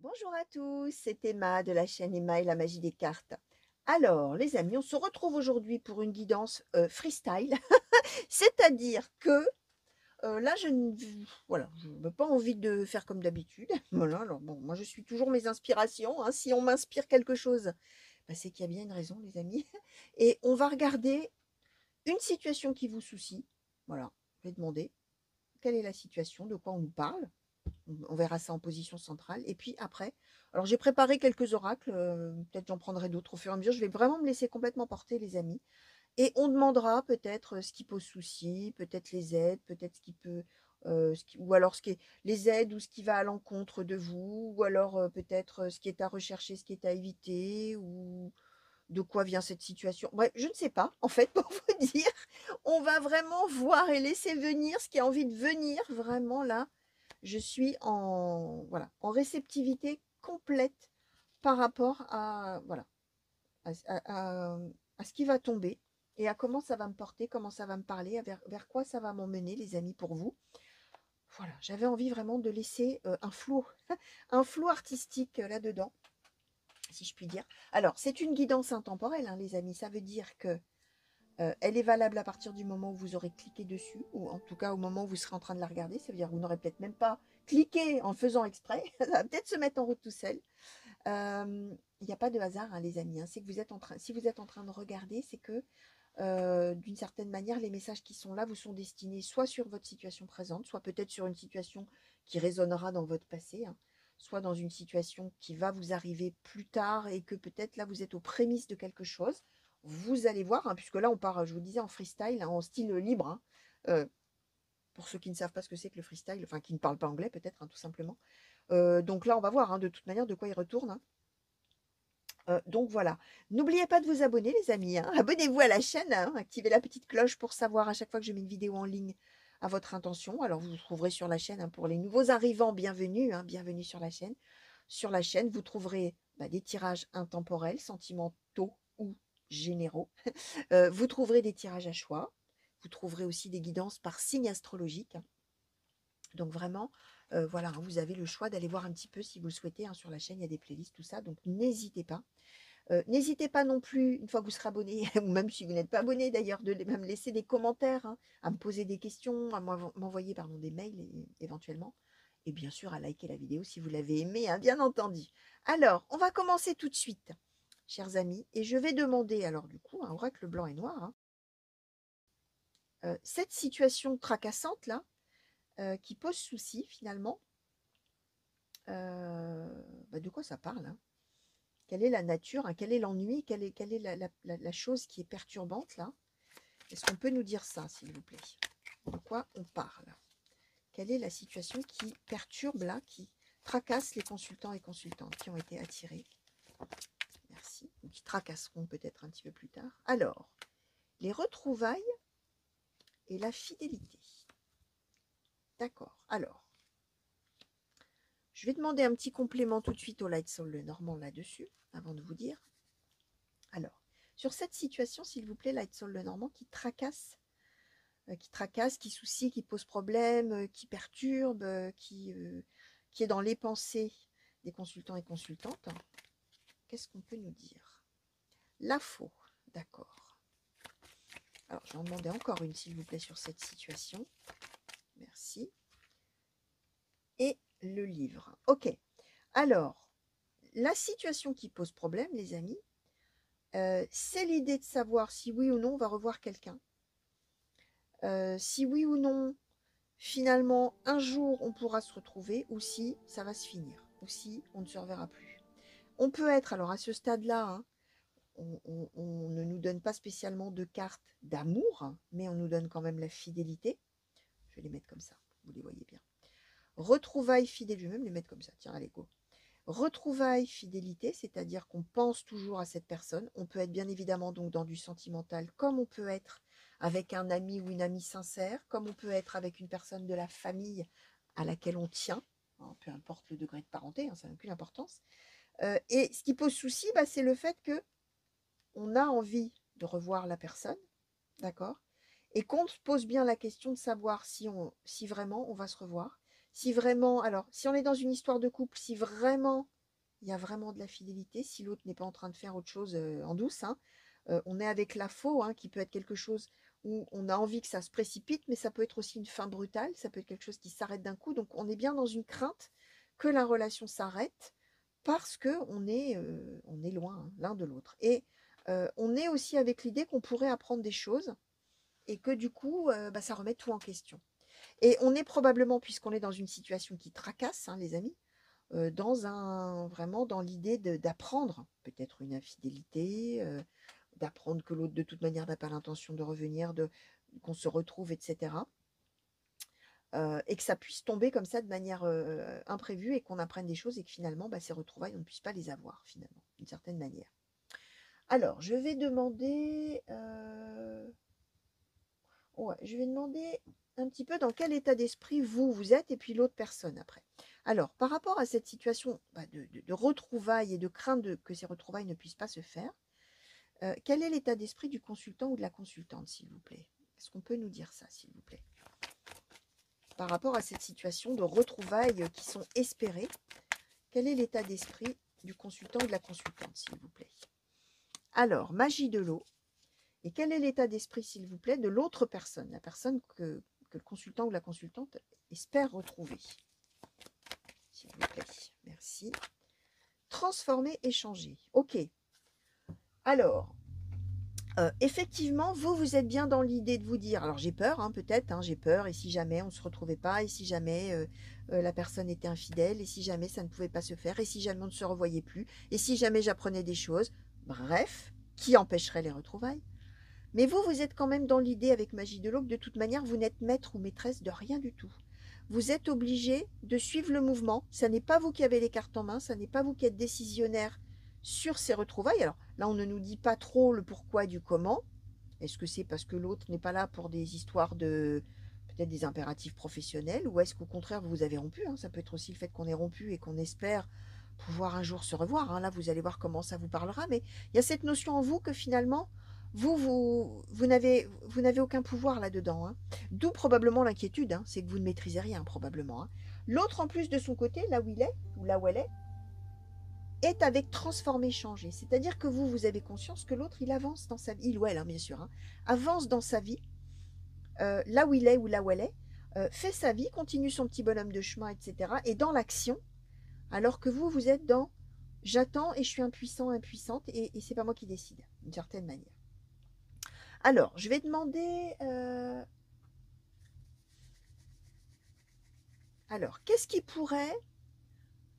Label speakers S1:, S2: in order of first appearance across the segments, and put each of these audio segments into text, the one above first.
S1: Bonjour à tous, c'est Emma de la chaîne Emma et la magie des cartes. Alors, les amis, on se retrouve aujourd'hui pour une guidance freestyle, c'est-à-dire que là, voilà, je n'ai pas envie de faire comme d'habitude. Voilà, alors bon, moi je suis toujours mes inspirations, hein. Si on m'inspire quelque chose, bah, c'est qu'il y a bien une raison, les amis. Et on va regarder une situation qui vous soucie. Voilà, je vais demander quelle est la situation, de quoi on nous parle. On verra ça en position centrale. Et puis après, alors j'ai préparé quelques oracles, peut-être j'en prendrai d'autres au fur et à mesure. Je vais vraiment me laisser complètement porter, les amis. Et on demandera peut-être ce qui pose souci, peut-être les aides, peut-être ce qui peut, ou alors ce qui est les aides ou ce qui va à l'encontre de vous, ou alors peut-être ce qui est à rechercher, ce qui est à éviter, ou de quoi vient cette situation. Bref, je ne sais pas, en fait, pour vous dire. On va vraiment voir et laisser venir ce qui a envie de venir, vraiment là. Je suis en, voilà, en réceptivité complète par rapport à, voilà, à, à ce qui va tomber et à comment ça va me porter, comment ça va me parler, vers quoi ça va m'emmener, les amis, pour vous. Voilà, j'avais envie vraiment de laisser un flou artistique là-dedans, si je puis dire. Alors, c'est une guidance intemporelle, hein, les amis. Ça veut dire que elle est valable à partir du moment où vous aurez cliqué dessus, ou en tout cas au moment où vous serez en train de la regarder. Ça veut dire que vous n'aurez peut-être même pas cliqué en faisant exprès. Ça va peut-être se mettre en route tout seul. Il n'y a pas de hasard, hein, les amis, hein. C'est que vous êtes en train, si vous êtes en train de regarder, c'est que d'une certaine manière, les messages qui sont là vous sont destinés soit sur votre situation présente, soit peut-être sur une situation qui résonnera dans votre passé, hein, soit dans une situation qui va vous arriver plus tard et que peut-être là vous êtes aux prémices de quelque chose. Vous allez voir, hein, puisque là on part, je vous disais, en freestyle, hein, en style libre, hein, euh, pour ceux qui ne savent pas ce que c'est que le freestyle, enfin qui ne parlent pas anglais peut-être, hein, tout simplement. Donc là on va voir, hein, de toute manière de quoi il retourne, hein. Donc voilà. N'oubliez pas de vous abonner, les amis, hein. Abonnez-vous à la chaîne, hein. Activez la petite cloche pour savoir à chaque fois que je mets une vidéo en ligne à votre intention. Alors vous vous trouverez sur la chaîne, hein, pour les nouveaux arrivants, bienvenue, hein, bienvenue sur la chaîne. Sur la chaîne, vous trouverez des tirages intemporels, sentimentaux ou généraux. Vous trouverez des tirages à choix. Vous trouverez aussi des guidances par signe astrologique. Donc vraiment, voilà, hein, vous avez le choix d'aller voir un petit peu si vous le souhaitez, hein, sur la chaîne, il y a des playlists, tout ça. Donc n'hésitez pas. N'hésitez pas non plus, une fois que vous serez abonné, ou même si vous n'êtes pas abonné d'ailleurs, de même laisser des commentaires, hein, à me poser des questions, à m'envoyer des mails éventuellement. Et bien sûr, à liker la vidéo si vous l'avez aimée, hein, bien entendu. Alors, on va commencer tout de suite, chers amis. Et je vais demander, alors du coup, un oracle blanc et noir, hein, cette situation tracassante là, qui pose souci finalement, de quoi ça parle, hein? Quelle est la nature, hein, quel est l'ennui, quelle est la chose qui est perturbante là? Est-ce qu'on peut nous dire ça, s'il vous plaît? De quoi on parle? Quelle est la situation qui perturbe là, qui tracasse les consultants et consultantes qui ont été attirés? Merci. Ou qui tracasseront peut-être un petit peu plus tard. Alors, les retrouvailles et la fidélité. D'accord. Alors, je vais demander un petit complément tout de suite au Light Soul Normand là-dessus, avant de vous dire. Alors, sur cette situation, s'il vous plaît, Light Soul Normand, qui soucie, qui pose problème, qui perturbe, qui est dans les pensées des consultants et consultantes. Qu'est-ce qu'on peut nous dire? La faux, d'accord. Alors, je vais en demander encore une, s'il vous plaît, sur cette situation. Merci. Et le livre. Ok. Alors, la situation qui pose problème, les amis, c'est l'idée de savoir si oui ou non on va revoir quelqu'un. Si oui ou non, finalement, un jour, on pourra se retrouver, ou si ça va se finir, ou si on ne se reverra plus. On peut être, alors à ce stade-là, hein, on ne nous donne pas spécialement de carte d'amour, hein, mais on nous donne quand même la fidélité. Je vais les mettre comme ça, vous les voyez bien. Retrouvailles fidèles, je vais même les mettre comme ça, tiens, allez, go. Retrouvailles fidélité, c'est-à-dire qu'on pense toujours à cette personne. On peut être bien évidemment donc dans du sentimental, comme on peut être avec un ami ou une amie sincère, comme on peut être avec une personne de la famille à laquelle on tient, hein, peu importe le degré de parenté, hein, ça n'a aucune importance. Et ce qui pose souci, c'est le fait que on a envie de revoir la personne, d'accord, et qu'on se pose bien la question de savoir si vraiment on va se revoir, si vraiment, alors si on est dans une histoire de couple, si vraiment il y a vraiment de la fidélité, si l'autre n'est pas en train de faire autre chose en douce, hein. On est avec la faux, hein, qui peut être quelque chose où on a envie que ça se précipite, mais ça peut être aussi une fin brutale, ça peut être quelque chose qui s'arrête d'un coup. Donc on est bien dans une crainte que la relation s'arrête parce on est loin, hein, l'un de l'autre. Et on est aussi avec l'idée qu'on pourrait apprendre des choses et que du coup, bah, ça remet tout en question. Et on est probablement, puisqu'on est dans une situation qui tracasse, hein, les amis, vraiment dans l'idée d'apprendre peut-être une infidélité, d'apprendre que l'autre de toute manière n'a pas l'intention de revenir, qu'on se retrouve, etc. Et que ça puisse tomber comme ça de manière imprévue et qu'on apprenne des choses et que finalement, bah, ces retrouvailles, on ne puisse pas les avoir finalement, d'une certaine manière. Alors, je vais demander un petit peu dans quel état d'esprit vous êtes et puis l'autre personne après. Alors, par rapport à cette situation bah, de retrouvailles et de crainte que ces retrouvailles ne puissent pas se faire, quel est l'état d'esprit du consultant ou de la consultante, s'il vous plaît? Est-ce qu'on peut nous dire ça, s'il vous plaît? Par rapport à cette situation de retrouvailles qui sont espérées, quel est l'état d'esprit du consultant ou de la consultante, s'il vous plaît? Alors, magie de l'eau. Et quel est l'état d'esprit, s'il vous plaît, de l'autre personne, la personne que le consultant ou la consultante espère retrouver? S'il vous plaît, merci. Transformer, échanger. Ok. Alors, effectivement, vous êtes bien dans l'idée de vous dire, alors j'ai peur, hein, peut-être, hein, j'ai peur, et si jamais on ne se retrouvait pas, et si jamais la personne était infidèle, et si jamais ça ne pouvait pas se faire, et si jamais on ne se revoyait plus, et si jamais j'apprenais des choses, bref, qui empêcherait les retrouvailles? Mais vous êtes quand même dans l'idée avec Magie de l'eau que de toute manière, vous n'êtes maître ou maîtresse de rien du tout. Vous êtes obligé de suivre le mouvement. Ça n'est pas vous qui avez les cartes en main, ça n'est pas vous qui êtes décisionnaire sur ces retrouvailles. Alors là, on ne nous dit pas trop le pourquoi du comment. Est-ce que c'est parce que l'autre n'est pas là pour des histoires de peut-être des impératifs professionnels, ou est-ce qu'au contraire vous avez rompu, hein? Ça peut être aussi le fait qu'on ait rompu et qu'on espère pouvoir un jour se revoir, hein. Là, vous allez voir comment ça vous parlera, mais il y a cette notion en vous que finalement, vous n'avez aucun pouvoir là-dedans, hein. D'où probablement l'inquiétude, hein, c'est que vous ne maîtrisez rien, probablement, hein. L'autre, en plus de son côté, là où il est, ou là où elle est avec transformer, changer. C'est-à-dire que vous avez conscience que l'autre, il avance dans sa vie, il ou elle, hein, bien sûr, hein, avance dans sa vie, là où il est ou là où elle est, fait sa vie, continue son petit bonhomme de chemin, etc. Et dans l'action, alors que vous êtes dans j'attends et je suis impuissant, impuissante, et c'est pas moi qui décide, d'une certaine manière. Alors, je vais demander. Alors, qu'est-ce qui pourrait.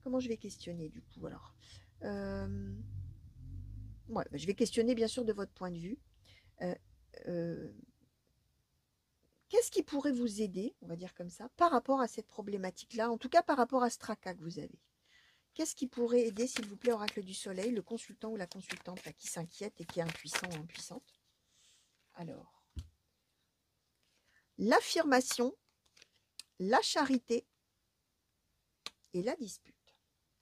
S1: Comment je vais questionner du coup alors ouais, bah, je vais questionner bien sûr de votre point de vue. Euh, euh, Qu'est-ce qui pourrait vous aider, on va dire comme ça, par rapport à cette problématique-là, en tout cas par rapport à ce tracas que vous avez? Qu'est-ce qui pourrait aider, s'il vous plaît, oracle du soleil, le consultant ou la consultante là, qui s'inquiète et qui est impuissant ou impuissante? Alors, l'affirmation, la charité et la dispute.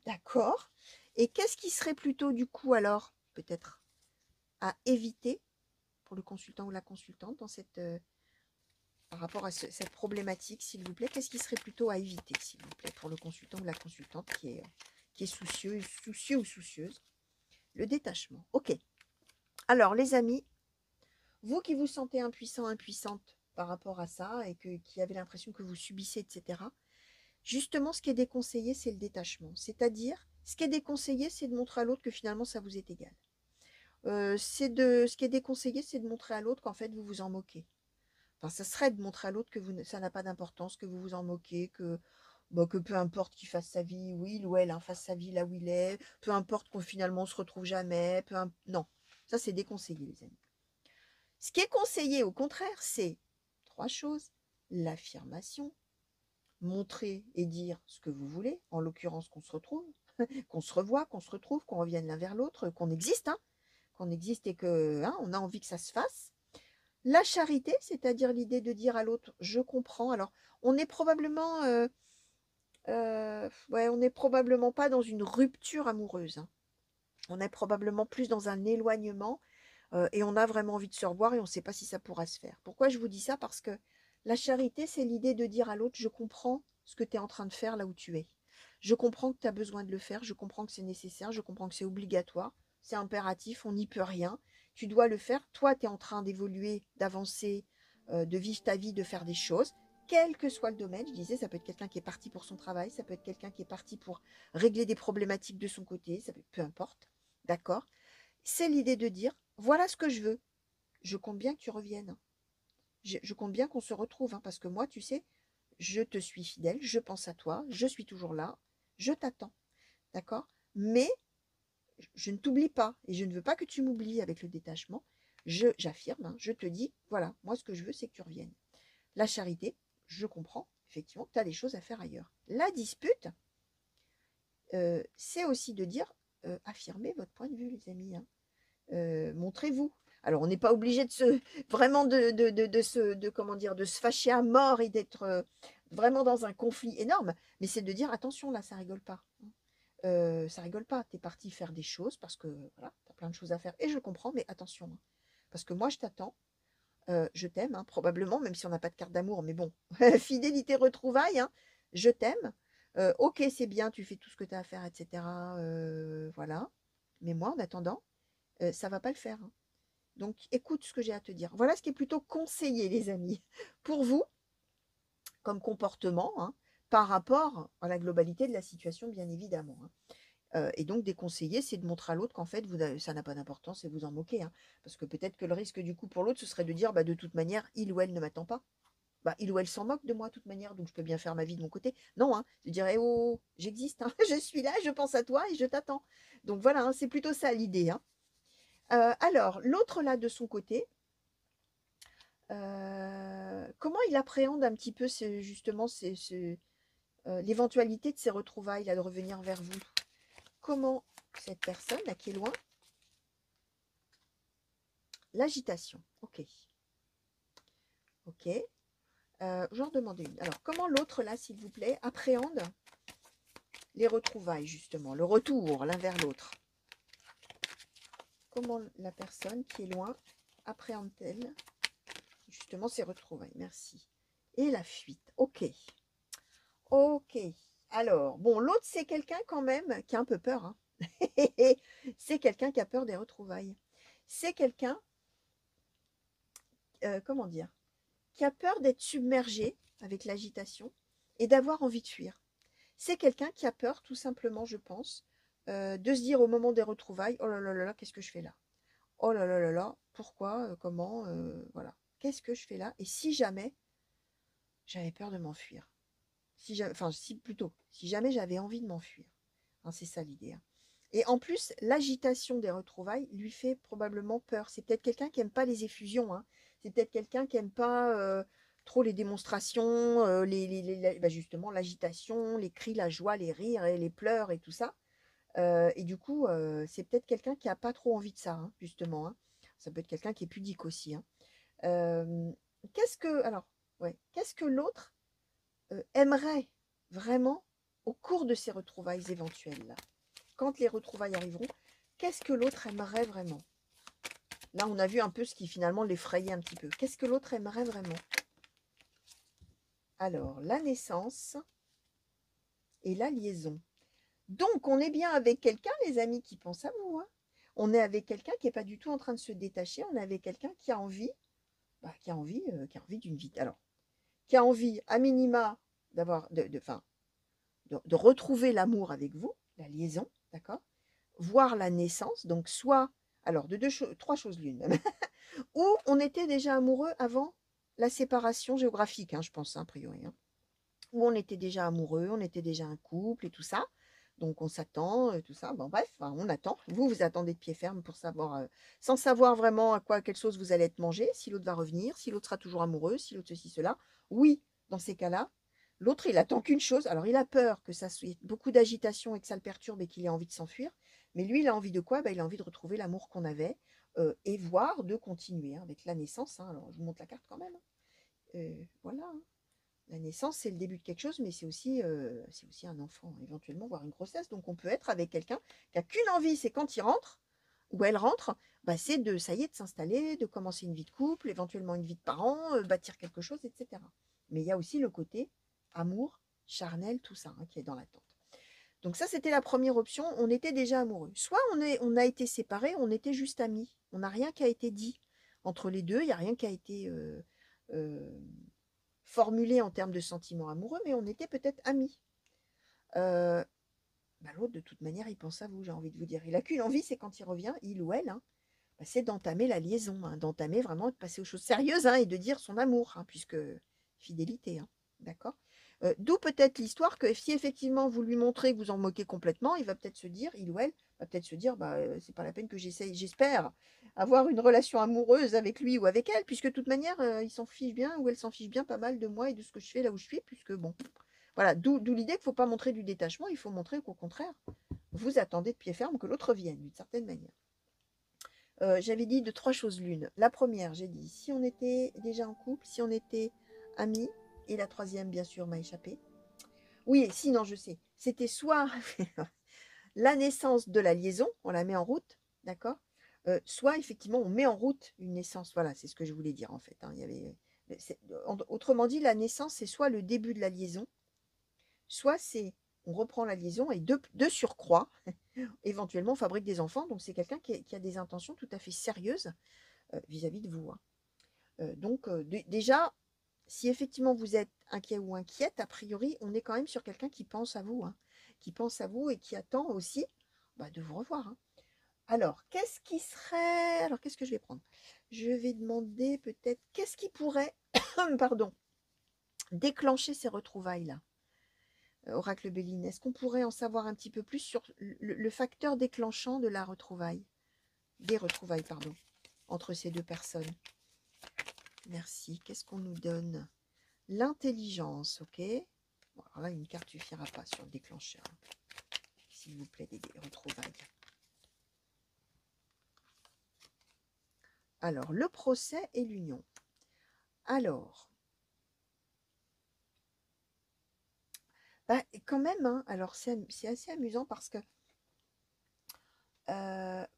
S1: D'accord. Et qu'est-ce qui serait plutôt du coup alors, peut-être, à éviter pour le consultant ou la consultante dans par rapport à cette problématique, s'il vous plaît? Qu'est-ce qui serait plutôt à éviter, s'il vous plaît, pour le consultant ou la consultante qui est soucieux ou soucieuse? Le détachement. Ok. Alors, les amis, vous qui vous sentez impuissant, impuissante par rapport à ça et qui avez l'impression que vous subissez, etc., justement, ce qui est déconseillé, c'est le détachement. C'est-à-dire, ce qui est déconseillé, c'est de montrer à l'autre que finalement, ça vous est égal. Ce qui est déconseillé, c'est de montrer à l'autre qu'en fait, vous vous en moquez. Enfin, ça serait de montrer à l'autre que ça n'a pas d'importance, que vous vous en moquez, que peu importe qu'il fasse sa vie, où il ou elle hein, fasse sa vie là où il est, peu importe qu'on finalement se retrouve jamais, non, ça c'est déconseillé, les amis. Ce qui est conseillé, au contraire, c'est trois choses. L'affirmation, montrer et dire ce que vous voulez, en l'occurrence qu'on se retrouve, qu'on se revoie, qu'on se retrouve, qu'on revienne l'un vers l'autre, qu'on existe, hein, qu'on existe et que on a envie que ça se fasse. La charité, c'est-à-dire l'idée de dire à l'autre, je comprends. Alors, on n'est probablement, ouais, on n'est probablement pas dans une rupture amoureuse, hein. On est probablement plus dans un éloignement et on a vraiment envie de se revoir et on ne sait pas si ça pourra se faire. Pourquoi je vous dis ça? Parce que la charité, c'est l'idée de dire à l'autre, je comprends ce que tu es en train de faire là où tu es. Je comprends que tu as besoin de le faire, je comprends que c'est nécessaire, je comprends que c'est obligatoire, c'est impératif, on n'y peut rien. Tu dois le faire. Toi, tu es en train d'évoluer, d'avancer, de vivre ta vie, de faire des choses, quel que soit le domaine. Je disais, ça peut être quelqu'un qui est parti pour son travail, ça peut être quelqu'un qui est parti pour régler des problématiques de son côté, ça peut, peu importe. D'accord? C'est l'idée de dire, voilà ce que je veux. Je compte bien que tu reviennes. Je compte bien qu'on se retrouve, hein, parce que moi, tu sais, je te suis fidèle, je pense à toi, je suis toujours là, je t'attends. D'accord? Mais je ne t'oublie pas et je ne veux pas que tu m'oublies avec le détachement. J'affirme, hein, je te dis, voilà, moi ce que je veux, c'est que tu reviennes. La charité, je comprends, effectivement, tu as des choses à faire ailleurs. La dispute, c'est aussi de dire, affirmez votre point de vue, les amis. Hein. Montrez-vous. Alors, on n'est pas obligé de se vraiment comment dire, de se fâcher à mort et d'être vraiment dans un conflit énorme, mais c'est de dire attention là, ça rigole pas. Hein. Ça rigole pas. Tu es parti faire des choses parce que voilà, tu as plein de choses à faire et je comprends, mais attention. Hein. Parce que moi, je t'attends, je t'aime, hein, probablement, même si on n'a pas de carte d'amour, mais bon, fidélité, retrouvailles, hein, je t'aime. Ok, c'est bien, tu fais tout ce que tu as à faire, etc. Voilà. Mais moi, en attendant, ça va pas le faire. Hein. Donc, écoute ce que j'ai à te dire. Voilà ce qui est plutôt conseillé, les amis, pour vous, comme comportement, hein, par rapport à la globalité de la situation, bien évidemment. Hein. Et donc, déconseiller, c'est de montrer à l'autre qu'en fait, ça n'a pas d'importance et vous en moquez. Hein. Parce que peut-être que le risque du coup pour l'autre, ce serait de dire, bah, de toute manière, il ou elle ne m'attend pas. Bah, il ou elle s'en moque de moi de toute manière, donc je peux bien faire ma vie de mon côté. Non, hein, je dirais, oh, j'existe, hein, je suis là, je pense à toi et je t'attends. Donc voilà, hein, c'est plutôt ça l'idée. Hein. Alors, l'autre là de son côté, comment il appréhende un petit peu justement l'éventualité de ces retrouvailles, là, de revenir vers vous? Comment cette personne, là, qui est loin, l'agitation, ok. Ok. J'en demandais une. Alors, comment l'autre, là, s'il vous plaît, appréhende les retrouvailles, justement, le retour l'un vers l'autre? Comment la personne qui est loin appréhende-t-elle justement ces retrouvailles? Merci. Et la fuite, ok. Ok. Alors, bon, l'autre, c'est quelqu'un quand même qui a un peu peur. Hein. C'est quelqu'un qui a peur des retrouvailles. C'est quelqu'un, comment dire, qui a peur d'être submergé avec l'agitation et d'avoir envie de fuir. C'est quelqu'un qui a peur, tout simplement, je pense, de se dire au moment des retrouvailles, oh là là là là, qu'est-ce que je fais là? Oh là là là là, pourquoi, comment, voilà. Qu'est-ce que je fais là? Et si jamais j'avais peur de m'enfuir? Si plutôt, si jamais j'avais envie de m'enfuir. Hein, c'est ça l'idée. Hein. Et en plus, l'agitation des retrouvailles lui fait probablement peur. C'est peut-être quelqu'un qui n'aime pas les effusions. Hein. C'est peut-être quelqu'un qui n'aime pas trop les démonstrations, bah justement l'agitation, les cris, la joie, les rires et les pleurs et tout ça. Et du coup, c'est peut-être quelqu'un qui n'a pas trop envie de ça, hein, justement. Hein. Ça peut être quelqu'un qui est pudique aussi. Hein. Euh, alors, ouais, qu'est-ce que l'autre aimerait vraiment au cours de ces retrouvailles éventuelles là, quand les retrouvailles arriveront, qu'est-ce que l'autre aimerait vraiment? Là, on a vu un peu ce qui finalement l'effrayait un petit peu. Qu'est-ce que l'autre aimerait vraiment? Alors, la naissance et la liaison. Donc, on est bien avec quelqu'un, les amis, qui pense à vous. Hein. On est avec quelqu'un qui n'est pas du tout en train de se détacher. On est avec quelqu'un qui a envie, qui a envie d'une vie. Alors, qui a envie, à minima, d'avoir, de retrouver l'amour avec vous, la liaison, d'accord? Voir la naissance, donc soit, alors trois choses l'une même, ou on était déjà amoureux avant la séparation géographique, hein, je pense, hein, a priori, hein, où on était déjà amoureux, on était déjà un couple et tout ça, donc on s'attend, tout ça, bon bref, enfin, on attend, vous attendez de pied ferme pour savoir, sans savoir vraiment à quelle sauce vous allez être mangé, si l'autre va revenir, si l'autre sera toujours amoureux, si l'autre ceci, cela, oui, dans ces cas-là, l'autre, il attend qu'une chose. Alors, il a peur que ça soit beaucoup d'agitation et que ça le perturbe et qu'il ait envie de s'enfuir. Mais lui, il a envie de quoi? Il a envie de retrouver l'amour qu'on avait et voire de continuer hein, avec la naissance. Hein. Alors, je vous montre la carte quand même. Voilà. Hein. La naissance, c'est le début de quelque chose, mais c'est aussi un enfant, éventuellement, voire une grossesse. Donc, on peut être avec quelqu'un qui n'a qu'une envie, c'est quand il rentre ou elle rentre, c'est ça y est, de s'installer, de commencer une vie de couple, éventuellement une vie de parents, bâtir quelque chose, etc. Mais il y a aussi le côté amour, charnel, tout ça, hein, qui est dans l'attente. Donc ça, c'était la première option, on était déjà amoureux. Soit on a été séparés, on était juste amis. On n'a rien qui a été dit. Entre les deux, il n'y a rien qui a été euh, formulé en termes de sentiments amoureux, mais on était peut-être amis. Euh, Bah, l'autre, de toute manière, il pense à vous, j'ai envie de vous dire. Il a qu'une envie, c'est quand il revient, il ou elle, hein, bah, c'est d'entamer la liaison, hein, d'entamer vraiment, de passer aux choses sérieuses, hein, et de dire son amour, hein, puisque fidélité, hein, d'accord. D'où peut-être l'histoire que si effectivement vous lui montrez que vous en moquez complètement, il va peut-être se dire, il ou elle va peut-être se dire, bah, c'est pas la peine que j'essaye, j'espère avoir une relation amoureuse avec lui ou avec elle, puisque de toute manière, il s'en fiche bien ou elle s'en fiche bien pas mal de moi et de ce que je fais là où je suis, puisque bon, voilà, d'où l'idée qu'il ne faut pas montrer du détachement, il faut montrer qu'au contraire, vous attendez de pied ferme que l'autre vienne, d'une certaine manière. J'avais dit de 3 choses l'une. La première, j'ai dit si on était déjà en couple, si on était amis, et la troisième, bien sûr, m'a échappé. Oui, sinon, je sais. C'était soit la naissance de la liaison, on la met en route, d'accord. Soit, effectivement, on met en route une naissance. Voilà, c'est ce que je voulais dire, en fait, hein. Il y avait, autrement dit, la naissance, c'est soit le début de la liaison, soit c'est on reprend la liaison et de surcroît, éventuellement, on fabrique des enfants. Donc, c'est quelqu'un qui a des intentions tout à fait sérieuses vis-à-vis de vous, hein. Donc, déjà, si effectivement vous êtes inquiet ou inquiète, a priori, on est quand même sur quelqu'un qui pense à vous, hein, qui pense à vous et qui attend aussi bah, de vous revoir, hein. Alors, qu'est-ce qui serait... Alors, qu'est-ce que je vais prendre? Je vais demander peut-être qu'est-ce qui pourrait, pardon, déclencher ces retrouvailles-là. Oracle Béline, est-ce qu'on pourrait en savoir un petit peu plus sur le facteur déclenchant de la retrouvaille, des retrouvailles, pardon, entre ces deux personnes? Merci. Qu'est-ce qu'on nous donne? L'intelligence, ok. Bon, alors là, une carte ne suffira pas sur le déclencheur. S'il vous plaît, des retrouvailles. Alors, le procès et l'union. Alors, bah, quand même, hein, alors c'est assez amusant parce que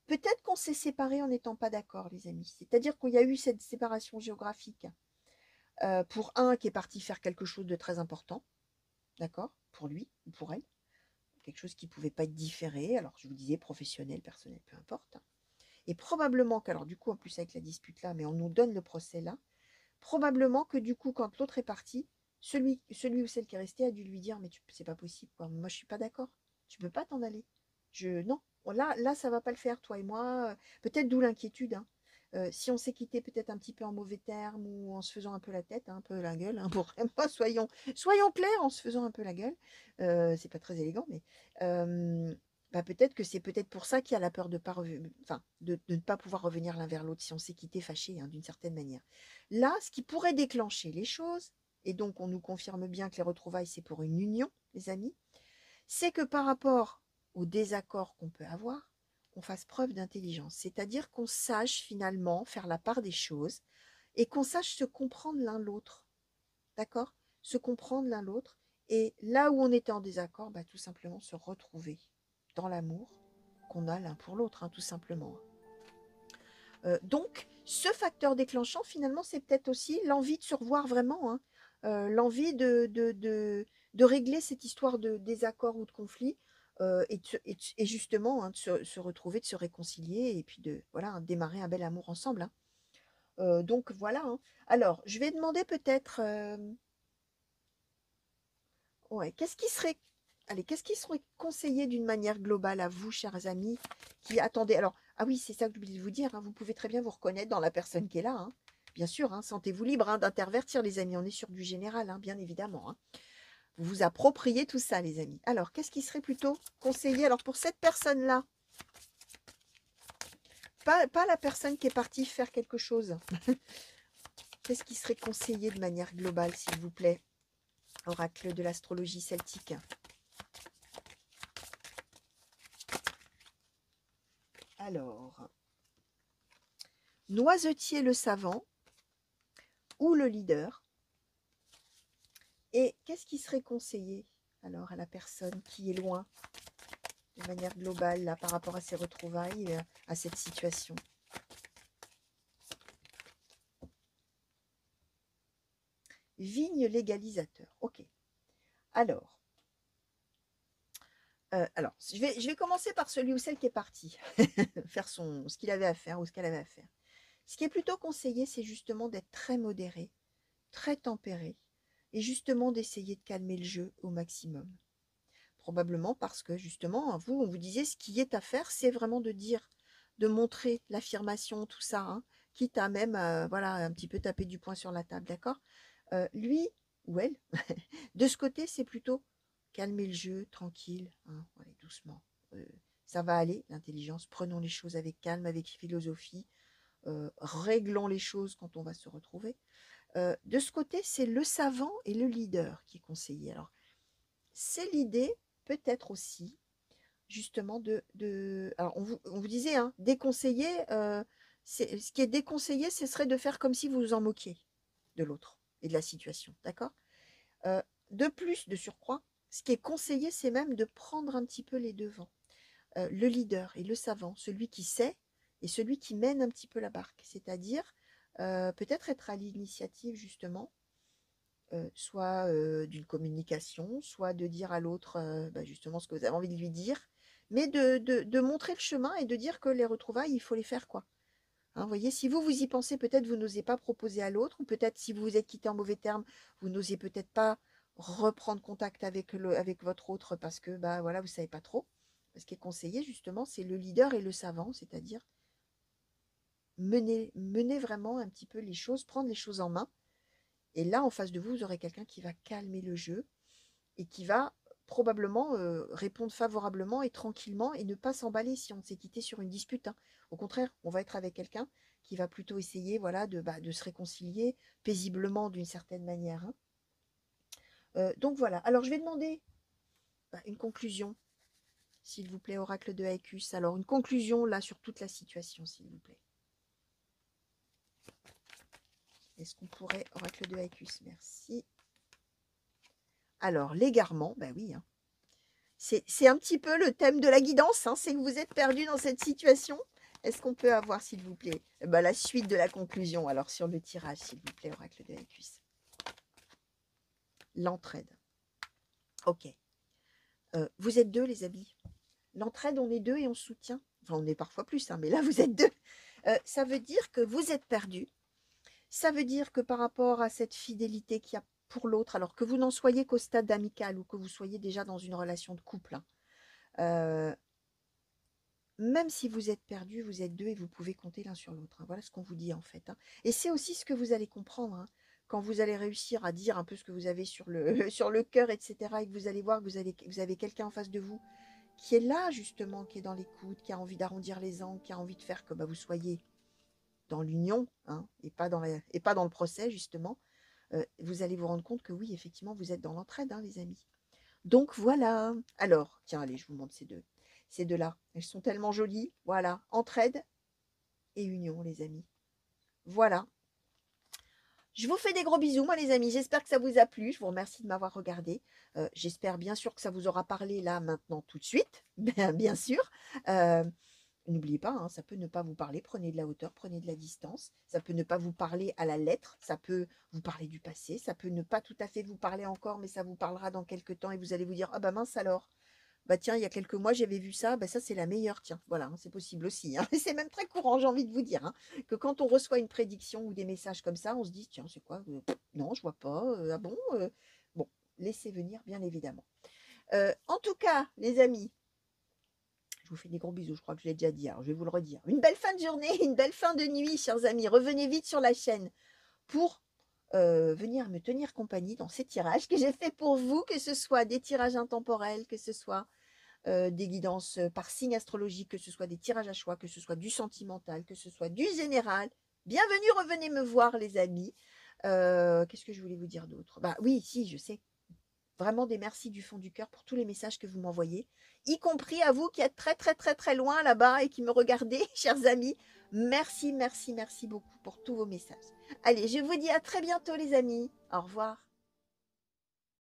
S1: peut-être qu'on s'est séparés en n'étant pas d'accord, les amis. C'est-à-dire qu'il y a eu cette séparation géographique pour un qui est parti faire quelque chose de très important, d'accord, pour lui ou pour elle, quelque chose qui ne pouvait pas être différé. Alors, je vous disais professionnel, personnel, peu importe. Et probablement qu'alors, du coup, en plus avec la dispute là, mais on nous donne le procès là, probablement que du coup, quand l'autre est parti, celui ou celle qui est resté a dû lui dire, mais c'est pas possible, quoi. Moi, je suis pas d'accord. Tu peux pas t'en aller. Non, là, ça va pas le faire, toi et moi. Peut-être d'où l'inquiétude, hein. Si on s'est quitté peut-être un petit peu en mauvais termes ou en se faisant un peu la tête, hein, un peu la gueule, hein, pour vraiment, soyons clairs, en se faisant un peu la gueule. C'est pas très élégant, mais bah, peut-être que c'est peut-être pour ça qu'il y a la peur de, pas enfin, de ne pas pouvoir revenir l'un vers l'autre si on s'est quitté fâché, hein, d'une certaine manière. Là, ce qui pourrait déclencher les choses, et donc on nous confirme bien que les retrouvailles, c'est pour une union, les amis, c'est que par rapport aux désaccords qu'on peut avoir, on fasse preuve d'intelligence. C'est-à-dire qu'on sache finalement faire la part des choses et qu'on sache se comprendre l'un l'autre. D'accord? Se comprendre l'un l'autre. Et là où on était en désaccord, bah, tout simplement se retrouver dans l'amour qu'on a l'un pour l'autre, hein, tout simplement. Donc, ce facteur déclenchant, finalement, c'est peut-être aussi l'envie de se revoir vraiment, hein. L'envie de régler cette histoire de désaccord ou de conflit, et justement, hein, de se retrouver, de se réconcilier et puis de voilà, hein, démarrer un bel amour ensemble, hein. Donc voilà, hein. Alors, je vais demander peut-être, ouais, qu'est-ce qui serait conseillé d'une manière globale à vous, chers amis, qui attendez. Alors, ah oui, c'est ça que j'oublie de vous dire, hein, vous pouvez très bien vous reconnaître dans la personne qui est là, hein. Bien sûr, hein, sentez-vous libre, hein, d'intervertir, les amis. On est sur du général, hein, bien évidemment, hein. Vous vous appropriez tout ça, les amis. Alors, qu'est-ce qui serait plutôt conseillé? Alors, pour cette personne-là, pas la personne qui est partie faire quelque chose. Qu'est-ce qui serait conseillé de manière globale, s'il vous plaît? Oracle de l'astrologie celtique. Alors, Noisetier le savant ou le leader. Et qu'est-ce qui serait conseillé alors à la personne qui est loin, de manière globale, là, par rapport à ces retrouvailles, à cette situation? Vigne légalisateur. Ok. Alors, Alors, je vais commencer par celui ou celle qui est parti faire ce qu'il avait à faire ou ce qu'elle avait à faire. Ce qui est plutôt conseillé, c'est justement d'être très modéré, très tempéré et justement d'essayer de calmer le jeu au maximum. Probablement parce que justement, hein, on vous disait ce qui est à faire, c'est vraiment de dire, de montrer l'affirmation, tout ça, hein, quitte à même, voilà, un petit peu taper du poing sur la table, d'accord? Lui ou elle, de ce côté, c'est plutôt calmer le jeu, tranquille, hein, allez, doucement. Euh, Ça va aller, l'intelligence. Prenons les choses avec calme, avec philosophie. Réglons les choses quand on va se retrouver. De ce côté, c'est le savant et le leader qui est conseillé. Alors, c'est l'idée, peut-être aussi, justement, alors, on vous disait, hein, déconseiller, ce qui est déconseillé, ce serait de faire comme si vous vous en moquiez de l'autre et de la situation, d'accord? De plus, de surcroît, ce qui est conseillé, c'est même de prendre un petit peu les devants. Le leader et le savant, celui qui sait et celui qui mène un petit peu la barque, c'est-à-dire peut-être être à l'initiative justement, soit d'une communication, soit de dire à l'autre bah, justement ce que vous avez envie de lui dire, mais de montrer le chemin et de dire que les retrouvailles, il faut les faire quoi. Hein, vous voyez, si vous, vous y pensez, peut-être vous n'osez pas proposer à l'autre, ou peut-être si vous vous êtes quitté en mauvais termes, vous n'osez peut-être pas reprendre contact avec votre autre parce que bah voilà, vous savez pas trop. Ce qui est conseillé, justement, c'est le leader et le savant, c'est-à-dire mener vraiment un petit peu les choses, prendre les choses en main. Et là, en face de vous, vous aurez quelqu'un qui va calmer le jeu et qui va probablement répondre favorablement et tranquillement et ne pas s'emballer si on s'est quitté sur une dispute, hein. Au contraire, on va être avec quelqu'un qui va plutôt essayer voilà, de se réconcilier paisiblement d'une certaine manière, hein. Donc voilà, alors je vais demander une conclusion, s'il vous plaît, oracle de Haïkus. Alors une conclusion là sur toute la situation, s'il vous plaît. Est-ce qu'on pourrait, oracle de Haïkus, merci. Alors l'égarement, ben oui, hein. C'est un petit peu le thème de la guidance, hein, c'est que vous êtes perdu dans cette situation. Est-ce qu'on peut avoir, s'il vous plaît, la suite de la conclusion, alors sur le tirage, s'il vous plaît, oracle de Haïkus. L'entraide. Ok. Vous êtes deux, les amis. L'entraide, on est deux et on se soutient. Enfin, on est parfois plus, hein, mais là, vous êtes deux. Ça veut dire que vous êtes perdus. Ça veut dire que par rapport à cette fidélité qu'il y a pour l'autre, alors que vous n'en soyez qu'au stade amical ou que vous soyez déjà dans une relation de couple, hein, même si vous êtes perdu, vous êtes deux et vous pouvez compter l'un sur l'autre, hein. Voilà ce qu'on vous dit en fait, hein. Et c'est aussi ce que vous allez comprendre, hein, quand vous allez réussir à dire un peu ce que vous avez sur le, sur le cœur, etc. Et que vous allez voir que vous avez quelqu'un en face de vous qui est là justement, qui est dans l'écoute, qui a envie d'arrondir les angles, qui a envie de faire que vous soyez dans l'union, hein, et pas dans le procès justement. Vous allez vous rendre compte que oui, effectivement, vous êtes dans l'entraide, hein, les amis. Donc voilà. Alors, tiens, allez, je vous montre ces deux. Ces deux-là, elles sont tellement jolies. Voilà, entraide et union, les amis. Voilà. Je vous fais des gros bisous, moi, les amis. J'espère que ça vous a plu. Je vous remercie de m'avoir regardé. J'espère bien sûr que ça vous aura parlé là, maintenant, tout de suite. Bien sûr. N'oubliez pas, hein, ça peut ne pas vous parler. Prenez de la hauteur, prenez de la distance. Ça peut ne pas vous parler à la lettre. Ça peut vous parler du passé. Ça peut ne pas tout à fait vous parler encore, mais ça vous parlera dans quelques temps et vous allez vous dire, ah bah mince alors. Bah tiens, il y a quelques mois, j'avais vu ça, bah ça c'est la meilleure, tiens, voilà, hein, c'est possible aussi, hein. C'est même très courant, j'ai envie de vous dire, hein, que quand on reçoit une prédiction ou des messages comme ça, on se dit, tiens, c'est quoi? Non, je vois pas, ah bon? Bon, laissez venir, bien évidemment. En tout cas, les amis, je vous fais des gros bisous, je crois que je l'ai déjà dit, alors je vais vous le redire. Une belle fin de journée, une belle fin de nuit, chers amis. Revenez vite sur la chaîne pour venir me tenir compagnie dans ces tirages que j'ai fait pour vous, que ce soit des tirages intemporels, que ce soit des guidances par signe astrologique, que ce soit des tirages à choix, que ce soit du sentimental, que ce soit du général. Bienvenue, revenez me voir, les amis. Qu'est-ce que je voulais vous dire d'autre? Bah oui, si, je sais. Vraiment des merci du fond du cœur pour tous les messages que vous m'envoyez, y compris à vous qui êtes très très très très loin là-bas et qui me regardez, chers amis. Merci, merci, merci beaucoup pour tous vos messages. Allez, je vous dis à très bientôt, les amis. Au revoir.